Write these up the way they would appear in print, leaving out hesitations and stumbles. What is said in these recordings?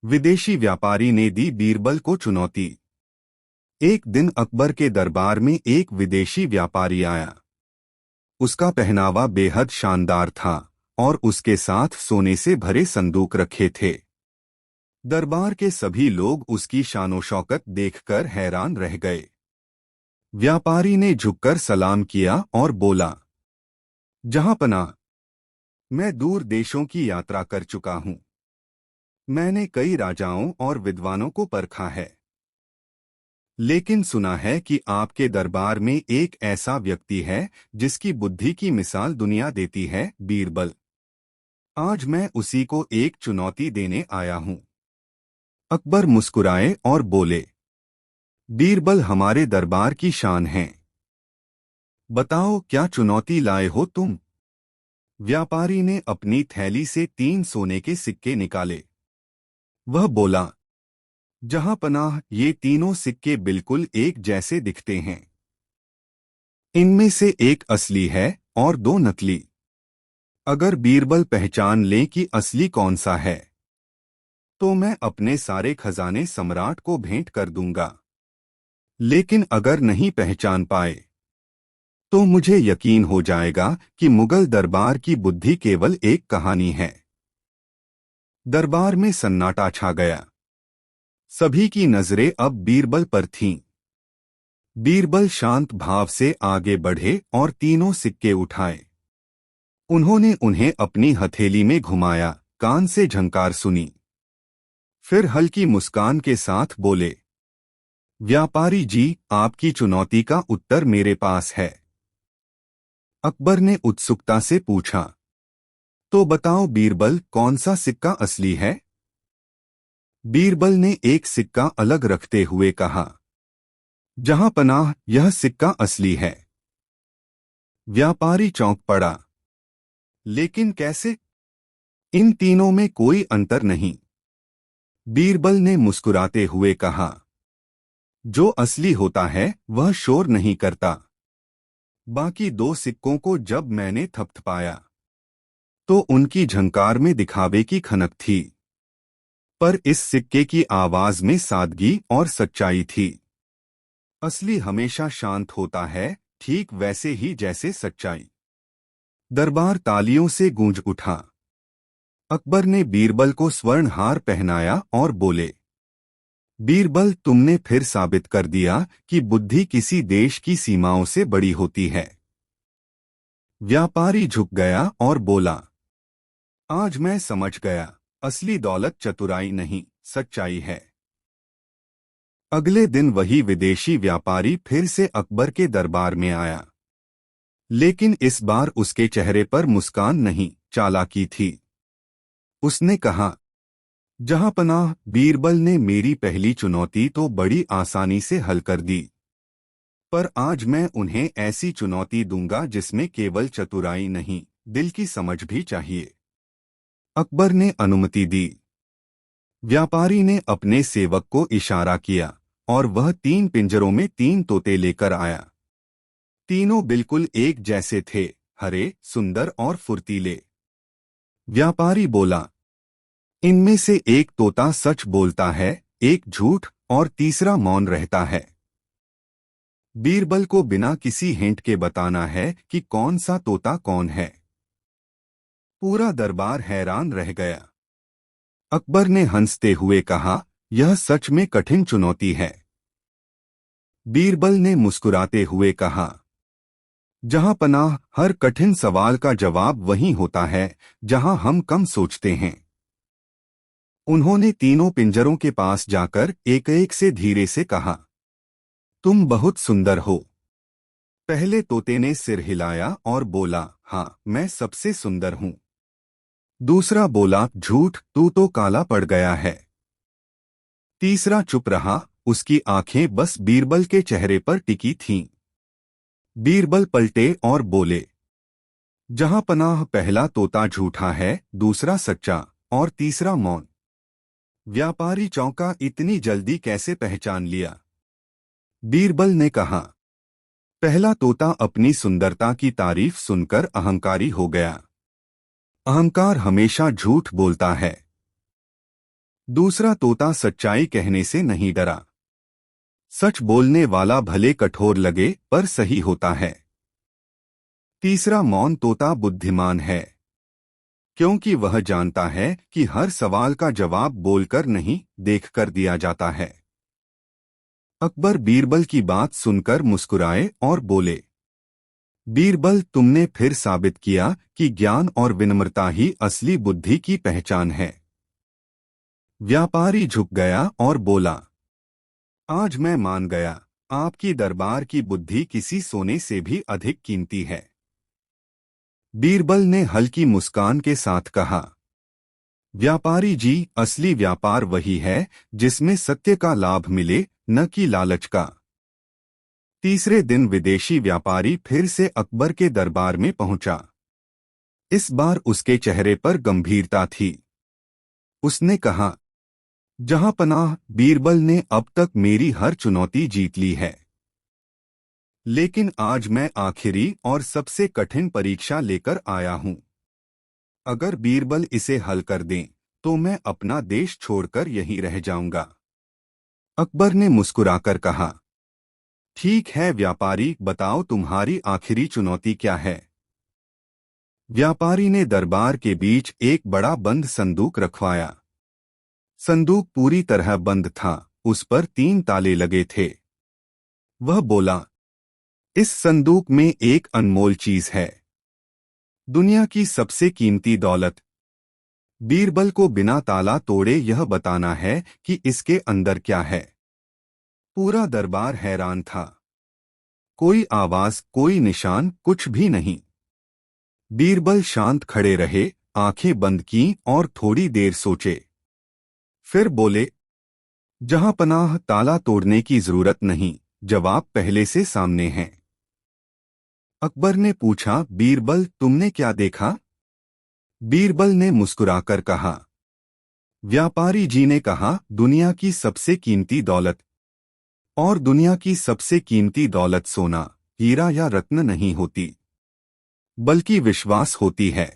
विदेशी व्यापारी ने दी बीरबल को चुनौती। एक दिन अकबर के दरबार में एक विदेशी व्यापारी आया। उसका पहनावा बेहद शानदार था और उसके साथ सोने से भरे संदूक रखे थे। दरबार के सभी लोग उसकी शानो-शौकत देखकर हैरान रह गए। व्यापारी ने झुककर सलाम किया और बोला, जहांपनाह, मैं दूर देशों की यात्रा कर चुका हूं। मैंने कई राजाओं और विद्वानों को परखा है, लेकिन सुना है कि आपके दरबार में एक ऐसा व्यक्ति है जिसकी बुद्धि की मिसाल दुनिया देती है, बीरबल। आज मैं उसी को एक चुनौती देने आया हूं। अकबर मुस्कुराए और बोले, बीरबल हमारे दरबार की शान है। बताओ, क्या चुनौती लाए हो तुम? व्यापारी ने अपनी थैली से 3 सोने के सिक्के निकाले। वह बोला, जहांपनाह, ये तीनों सिक्के बिल्कुल एक जैसे दिखते हैं। इनमें से एक असली है और 2 नकली। अगर बीरबल पहचान ले कि असली कौन सा है, तो मैं अपने सारे खजाने सम्राट को भेंट कर दूंगा। लेकिन अगर नहीं पहचान पाए, तो मुझे यकीन हो जाएगा कि मुगल दरबार की बुद्धि केवल एक कहानी है। दरबार में सन्नाटा छा गया। सभी की नजरें अब बीरबल पर थीं। बीरबल शांत भाव से आगे बढ़े और तीनों सिक्के उठाए। उन्होंने उन्हें अपनी हथेली में घुमाया, कान से झंकार सुनी। फिर हल्की मुस्कान के साथ बोले, व्यापारी जी, आपकी चुनौती का उत्तर मेरे पास है। अकबर ने उत्सुकता से पूछा, तो बताओ बीरबल, कौन सा सिक्का असली है? बीरबल ने एक सिक्का अलग रखते हुए कहा, जहांपनाह, यह सिक्का असली है। व्यापारी चौंक पड़ा। लेकिन कैसे? इन तीनों में कोई अंतर नहीं। बीरबल ने मुस्कुराते हुए कहा, जो असली होता है वह शोर नहीं करता। बाकी 2 सिक्कों को जब मैंने थपथपाया, तो उनकी झंकार में दिखावे की खनक थी, पर इस सिक्के की आवाज में सादगी और सच्चाई थी। असली हमेशा शांत होता है, ठीक वैसे ही जैसे सच्चाई। दरबार तालियों से गूंज उठा। अकबर ने बीरबल को स्वर्ण हार पहनाया और बोले, बीरबल, तुमने फिर साबित कर दिया कि बुद्धि किसी देश की सीमाओं से बड़ी होती है। व्यापारी झुक गया और बोला, आज मैं समझ गया, असली दौलत चतुराई नहीं, सच्चाई है। अगले दिन वही विदेशी व्यापारी फिर से अकबर के दरबार में आया। लेकिन इस बार उसके चेहरे पर मुस्कान नहीं, चालाकी थी। उसने कहा, जहांपनाह, बीरबल ने मेरी पहली चुनौती तो बड़ी आसानी से हल कर दी, पर आज मैं उन्हें ऐसी चुनौती दूंगा जिसमें केवल चतुराई नहीं, दिल की समझ भी चाहिए। अकबर ने अनुमति दी। व्यापारी ने अपने सेवक को इशारा किया और वह 3 पिंजरों में 3 तोते लेकर आया। तीनों बिल्कुल एक जैसे थे, हरे, सुंदर और फुर्तीले। व्यापारी बोला, इनमें से एक तोता सच बोलता है, एक झूठ और तीसरा मौन रहता है। बीरबल को बिना किसी हिंट के बताना है कि कौन सा तोता कौन है। पूरा दरबार हैरान रह गया। अकबर ने हंसते हुए कहा, यह सच में कठिन चुनौती है। बीरबल ने मुस्कुराते हुए कहा, जहांपनाह, हर कठिन सवाल का जवाब वहीं होता है जहां हम कम सोचते हैं। उन्होंने तीनों पिंजरों के पास जाकर एक एक से धीरे से कहा, तुम बहुत सुंदर हो। पहले तोते ने सिर हिलाया और बोला, हाँ, मैं सबसे सुंदर हूं। दूसरा बोला, झूठ, तू तो काला पड़ गया है। तीसरा चुप रहा, उसकी आंखें बस बीरबल के चेहरे पर टिकी थीं। बीरबल पलटे और बोले, जहांपनाह, पहला तोता झूठा है, दूसरा सच्चा और तीसरा मौन। व्यापारी चौंका, इतनी जल्दी कैसे पहचान लिया? बीरबल ने कहा, पहला तोता अपनी सुंदरता की तारीफ सुनकर अहंकारी हो गया। अहंकार हमेशा झूठ बोलता है। दूसरा तोता सच्चाई कहने से नहीं डरा। सच बोलने वाला भले कठोर लगे पर सही होता है। तीसरा मौन तोता बुद्धिमान है, क्योंकि वह जानता है कि हर सवाल का जवाब बोलकर नहीं, देखकर दिया जाता है। अकबर बीरबल की बात सुनकर मुस्कुराए और बोले, बीरबल, तुमने फिर साबित किया कि ज्ञान और विनम्रता ही असली बुद्धि की पहचान है। व्यापारी झुक गया और बोला, आज मैं मान गया, आपकी दरबार की बुद्धि किसी सोने से भी अधिक कीमती है। बीरबल ने हल्की मुस्कान के साथ कहा, व्यापारी जी, असली व्यापार वही है जिसमें सत्य का लाभ मिले, न कि लालच का। तीसरे दिन विदेशी व्यापारी फिर से अकबर के दरबार में पहुंचा। इस बार उसके चेहरे पर गंभीरता थी। उसने कहा, जहां पनाह, बीरबल ने अब तक मेरी हर चुनौती जीत ली है, लेकिन आज मैं आखिरी और सबसे कठिन परीक्षा लेकर आया हूं। अगर बीरबल इसे हल कर दें तो मैं अपना देश छोड़कर यहीं रह जाऊंगा। अकबर ने मुस्कुराकर कहा, ठीक है व्यापारी, बताओ तुम्हारी आखिरी चुनौती क्या है। व्यापारी ने दरबार के बीच एक बड़ा बंद संदूक रखवाया। संदूक पूरी तरह बंद था, उस पर 3 ताले लगे थे। वह बोला, इस संदूक में एक अनमोल चीज है, दुनिया की सबसे कीमती दौलत। बीरबल को बिना ताला तोड़े यह बताना है कि इसके अंदर क्या है। पूरा दरबार हैरान था। कोई आवाज, कोई निशान, कुछ भी नहीं। बीरबल शांत खड़े रहे, आंखें बंद की और थोड़ी देर सोचे। फिर बोले, जहां पनाह, ताला तोड़ने की जरूरत नहीं, जवाब पहले से सामने है। अकबर ने पूछा, बीरबल, तुमने क्या देखा? बीरबल ने मुस्कुराकर कहा, व्यापारी जी ने कहा, दुनिया की सबसे कीमती दौलत, और दुनिया की सबसे कीमती दौलत सोना, हीरा या रत्न नहीं होती, बल्कि विश्वास होती है।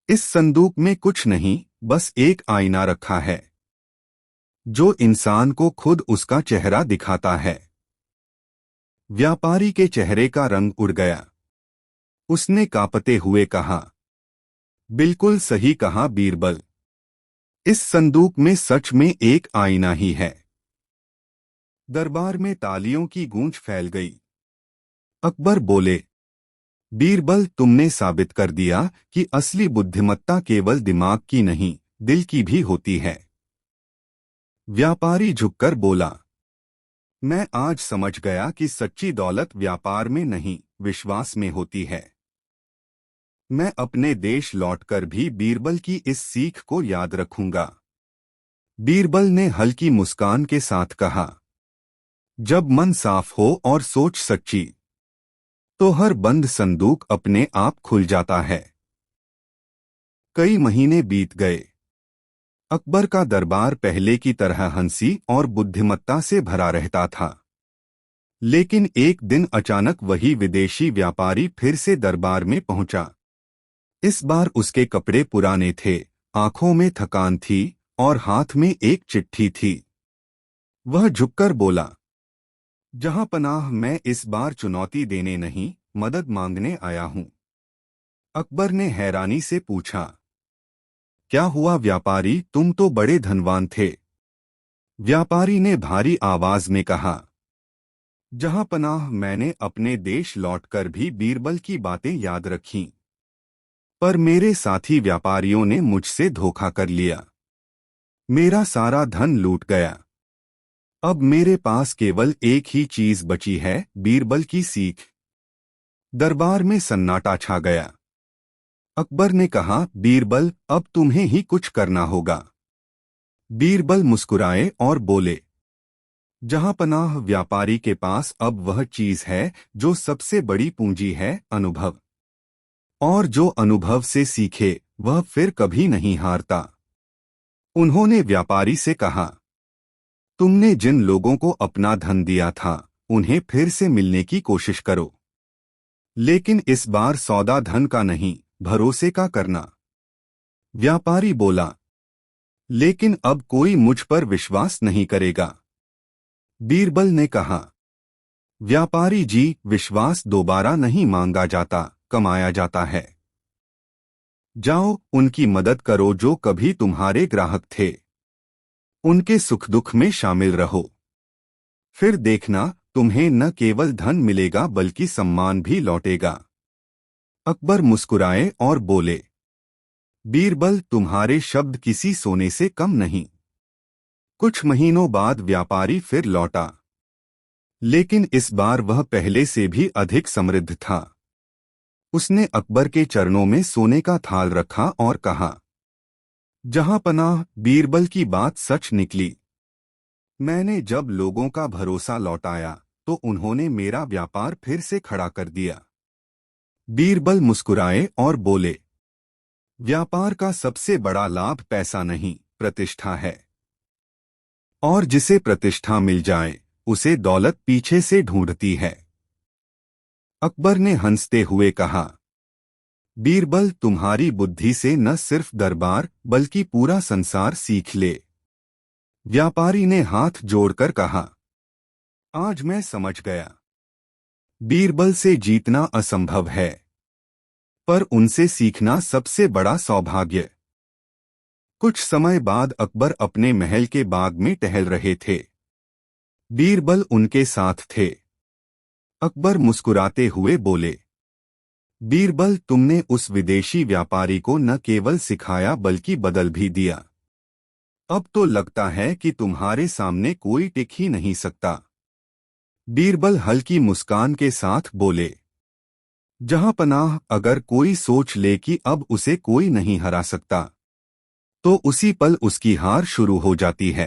इस संदूक में कुछ नहीं, बस एक आईना रखा है, जो इंसान को खुद उसका चेहरा दिखाता है। व्यापारी के चेहरे का रंग उड़ गया। उसने कांपते हुए कहा, बिल्कुल सही कहा बीरबल, इस संदूक में सच में एक आईना ही है। दरबार में तालियों की गूंज फैल गई। अकबर बोले, बीरबल, तुमने साबित कर दिया कि असली बुद्धिमत्ता केवल दिमाग की नहीं, दिल की भी होती है। व्यापारी झुककर बोला, मैं आज समझ गया कि सच्ची दौलत व्यापार में नहीं, विश्वास में होती है। मैं अपने देश लौटकर भी बीरबल की इस सीख को याद रखूंगा। बीरबल ने हल्की मुस्कान के साथ कहा, जब मन साफ हो और सोच सच्ची, तो हर बंद संदूक अपने आप खुल जाता है। कई महीने बीत गए। अकबर का दरबार पहले की तरह हंसी और बुद्धिमत्ता से भरा रहता था। लेकिन एक दिन अचानक वही विदेशी व्यापारी फिर से दरबार में पहुंचा। इस बार उसके कपड़े पुराने थे, आंखों में थकान थी और हाथ में एक चिट्ठी थी। वह झुककर बोला, जहां पनाह, मैं इस बार चुनौती देने नहीं, मदद मांगने आया हूं। अकबर ने हैरानी से पूछा, क्या हुआ व्यापारी, तुम तो बड़े धनवान थे। व्यापारी ने भारी आवाज में कहा, जहां पनाह, मैंने अपने देश लौटकर भी बीरबल की बातें याद रखीं, पर मेरे साथी व्यापारियों ने मुझसे धोखा कर लिया। मेरा सारा धन लूट गया। अब मेरे पास केवल एक ही चीज बची है, बीरबल की सीख। दरबार में सन्नाटा छा गया। अकबर ने कहा, बीरबल, अब तुम्हें ही कुछ करना होगा। बीरबल मुस्कुराए और बोले, जहां पनाह, व्यापारी के पास अब वह चीज है जो सबसे बड़ी पूंजी है, अनुभव। और जो अनुभव से सीखे वह फिर कभी नहीं हारता। उन्होंने व्यापारी से कहा, तुमने जिन लोगों को अपना धन दिया था उन्हें फिर से मिलने की कोशिश करो, लेकिन इस बार सौदा धन का नहीं, भरोसे का करना। व्यापारी बोला, लेकिन अब कोई मुझ पर विश्वास नहीं करेगा। बीरबल ने कहा, व्यापारी जी, विश्वास दोबारा नहीं मांगा जाता, कमाया जाता है। जाओ, उनकी मदद करो जो कभी तुम्हारे ग्राहक थे। उनके सुख दुख में शामिल रहो। फिर देखना, तुम्हें न केवल धन मिलेगा बल्कि सम्मान भी लौटेगा। अकबर मुस्कुराए और बोले, बीरबल, तुम्हारे शब्द किसी सोने से कम नहीं। कुछ महीनों बाद व्यापारी फिर लौटा, लेकिन इस बार वह पहले से भी अधिक समृद्ध था। उसने अकबर के चरणों में सोने का थाल रखा और कहा, जहां पनाह, बीरबल की बात सच निकली। मैंने जब लोगों का भरोसा लौटाया तो उन्होंने मेरा व्यापार फिर से खड़ा कर दिया। बीरबल मुस्कुराए और बोले, व्यापार का सबसे बड़ा लाभ पैसा नहीं, प्रतिष्ठा है। और जिसे प्रतिष्ठा मिल जाए उसे दौलत पीछे से ढूंढती है। अकबर ने हंसते हुए कहा, बीरबल, तुम्हारी बुद्धि से न सिर्फ दरबार बल्कि पूरा संसार सीख ले। व्यापारी ने हाथ जोड़कर कहा, आज मैं समझ गया। बीरबल से जीतना असंभव है, पर उनसे सीखना सबसे बड़ा सौभाग्य। कुछ समय बाद अकबर अपने महल के बाग में टहल रहे थे। बीरबल उनके साथ थे। अकबर मुस्कुराते हुए बोले, बीरबल, तुमने उस विदेशी व्यापारी को न केवल सिखाया बल्कि बदल भी दिया। अब तो लगता है कि तुम्हारे सामने कोई टिक ही नहीं सकता। बीरबल हल्की मुस्कान के साथ बोले, जहां पनाह, अगर कोई सोच ले कि अब उसे कोई नहीं हरा सकता तो उसी पल उसकी हार शुरू हो जाती है।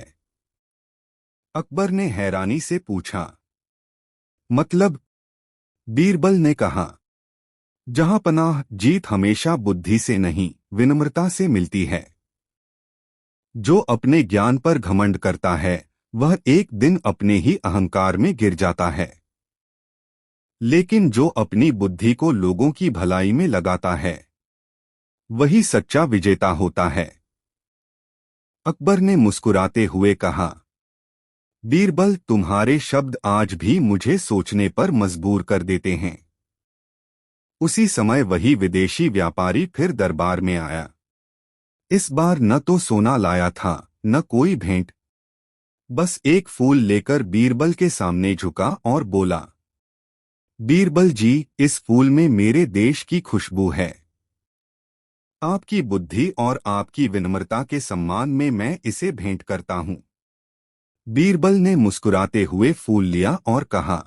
अकबर ने हैरानी से पूछा, मतलब? बीरबल ने कहा, जहां पनाह, जीत हमेशा बुद्धि से नहीं, विनम्रता से मिलती है। जो अपने ज्ञान पर घमंड करता है वह एक दिन अपने ही अहंकार में गिर जाता है, लेकिन जो अपनी बुद्धि को लोगों की भलाई में लगाता है वही सच्चा विजेता होता है। अकबर ने मुस्कुराते हुए कहा, बीरबल, तुम्हारे शब्द आज भी मुझे सोचने पर मजबूर कर देते हैं। उसी समय वही विदेशी व्यापारी फिर दरबार में आया। इस बार न तो सोना लाया था न कोई भेंट, बस एक फूल लेकर बीरबल के सामने झुका और बोला, बीरबल जी, इस फूल में मेरे देश की खुशबू है। आपकी बुद्धि और आपकी विनम्रता के सम्मान में मैं इसे भेंट करता हूं। बीरबल ने मुस्कुराते हुए फूल लिया और कहा,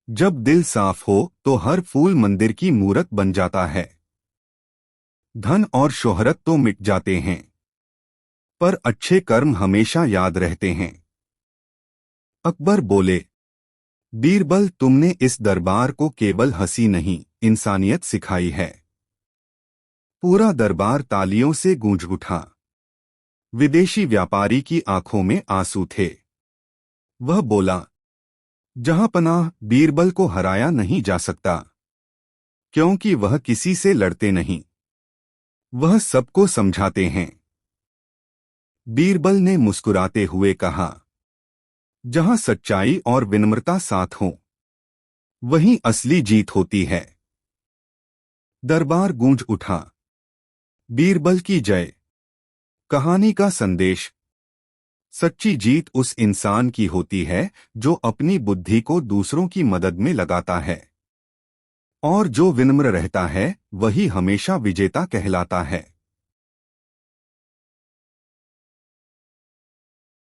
जब दिल साफ हो तो हर फूल मंदिर की मूरत बन जाता है। धन और शोहरत तो मिट जाते हैं, पर अच्छे कर्म हमेशा याद रहते हैं। अकबर बोले, बीरबल, तुमने इस दरबार को केवल हंसी नहीं, इंसानियत सिखाई है। पूरा दरबार तालियों से गूंज उठा। विदेशी व्यापारी की आंखों में आंसू थे। वह बोला, जहां पनाह, बीरबल को हराया नहीं जा सकता, क्योंकि वह किसी से लड़ते नहीं, वह सबको समझाते हैं। बीरबल ने मुस्कुराते हुए कहा, जहां सच्चाई और विनम्रता साथ हों, वहीं असली जीत होती है। दरबार गूंज उठा। बीरबल की जय। कहानी का संदेश, सच्ची जीत उस इंसान की होती है जो अपनी बुद्धि को दूसरों की मदद में लगाता है, और जो विनम्र रहता है वही हमेशा विजेता कहलाता है।